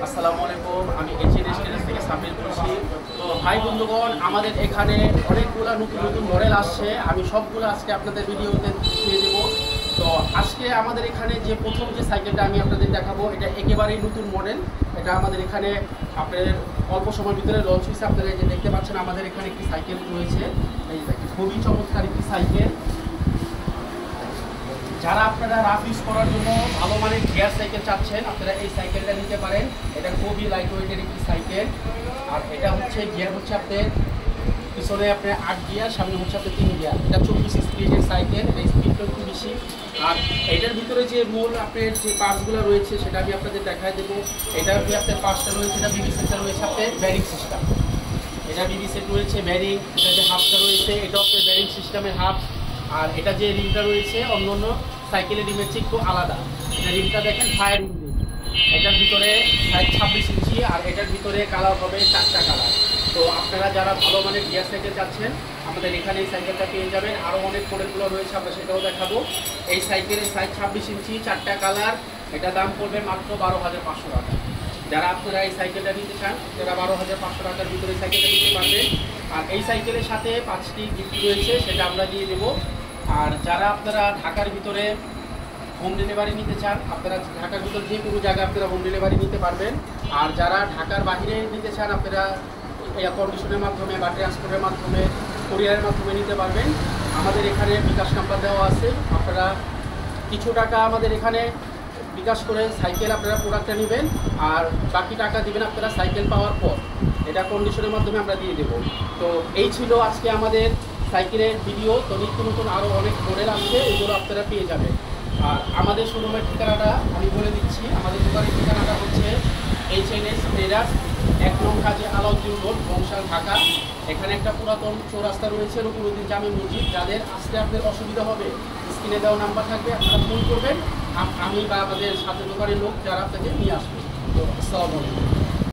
আসসালামু আলাইকুম, আমি এইচএনএস থেকে সাবির বলছি। তো ভাই বন্ধুগণ, আমাদের এখানে অনেকগুলো নতুন নতুন মডেল আসছে। আমি সবগুলো আজকে আপনাদের ভিডিওতে দিয়ে দেবো। তো আজকে আমাদের এখানে যে প্রথম যে সাইকেলটা আমি আপনাদের দেখাবো, এটা একেবারেই নতুন মডেল। এটা আমাদের এখানে আপনাদের অল্প সময়ের ভিতরে লঞ্চ হয়েছে। আপনারা যে দেখতে পাচ্ছেন আমাদের এখানে একটি সাইকেল রয়েছে, এই খুবই চমৎকার একটি সাইকেল। যারা আপনারা রাফ ইউজ করার জন্য ভালো মানের গিয়ার সাইকেল চাচ্ছেন, আপনারা এই সাইকেলটা নিতে পারেন। এটা খুবই লাইট ওয়েটের একটি সাইকেল। আর এটা হচ্ছে গিয়ার হচ্ছে আপনার পিছনে আপনার 8 গিয়ার, সামনে হচ্ছে আপনার 3 গিয়ার। এটা 24 স্পিডের সাইকেল, এই স্পিডটা একটু বেশি। আর এটার ভিতরে যে মূল আপনার যে পার্টসগুলো রয়েছে সেটা আমি আপনাদের দেখায় দেবো। এটার যে আপনার পার্টসটা রয়েছে, এটা বিবি সেটটা রয়েছে আপনার ব্যারিং সিস্টেম। এটা বিবি সেট রয়েছে ব্যারিং। এটা যে হাফটা রয়েছে এটাও আপনার ব্যারিং সিস্টেমের হাফ। আর এটা যে রিমটা রয়েছে অন্য অন্য সাইকেলের রিমের চেয়ে একটু আলাদা। এটা রিমটা দেখেন ফায়ার রিম। এটার ভিতরে 26 ইঞ্চি, আর এটার ভিতরে কালার হবে 4টা কালার। তো আপনারা যারা ভালো মানের গিয়ার সাইকেল চাচ্ছেন, আমাদের এখানে এই সাইকেলটা পেয়ে যাবেন। আরও অনেক মডেলগুলো রয়েছে, আমরা সেটাও দেখাবো। এই সাইকেলের সাইজ 26 ইঞ্চি, 4টা কালার। এটা দাম পড়বে মাত্র 12,500 টাকা। যারা আপনারা এই সাইকেলটা নিতে চান, তারা 12,500 টাকার ভিতরে সাইকেলটা নিতে পারবেন। আর এই সাইকেলের সাথে 5টি গিফট রয়েছে, সেটা আমরা দিয়ে দেবো। আর যারা আপনারা ঢাকার ভিতরে হোম ডেলিভারি নিতে চান, আপনারা ঢাকার ভিতরে যে কোনো জায়গায় আপনারা হোম ডেলিভারি নিতে পারবেন। আর যারা ঢাকার বাইরে নিতে চান, আপনারা এয়ার কন্ডিশনের মাধ্যমে বা ট্রান্সপোর্টের মাধ্যমে, কোরিয়ারের মাধ্যমে নিতে পারবেন। আমাদের এখানে বিকাশ নাম্বার দেওয়া আছে। আপনারা কিছু টাকা আমাদের এখানে বিকাশ করে সাইকেল আপনারা প্রোডাক্টটা নেবেন, আর বাকি টাকা দিবেন আপনারা সাইকেল পাওয়ার পর। এটা কন্ডিশনের মাধ্যমে আমরা দিয়ে দেবো। তো এই ছিল আজকে আমাদের সাইকেলের ভিডিও। তো নিত্য নতুন আরও অনেক মডেল আসছে, এগুলো আপনারা পেয়ে যাবেন। আর আমাদের শোরুমের ঠিকানাটা আমি বলে দিচ্ছি। আমাদের দোকানের ঠিকানাটা হচ্ছে এইচএনএস ট্রেডার্স, 1 নং কাজী আলাউদ্দিন রোড, বংশাল, ঢাকা। এখানে একটা পুরাতন চৌরাস্তা রয়েছে, রকুনুদ্দিন জামে মসজিদ। যাদের আসতে আপনাদের অসুবিধা হবে, স্ক্রিনে দেওয়া নাম্বার থাকবে, আপনারা ফোন করবেন। আমি বা আমাদের সাথে দোকানের লোক যারা আপনাকে নিয়ে আসবে। তো আসসালামু আলাইকুম।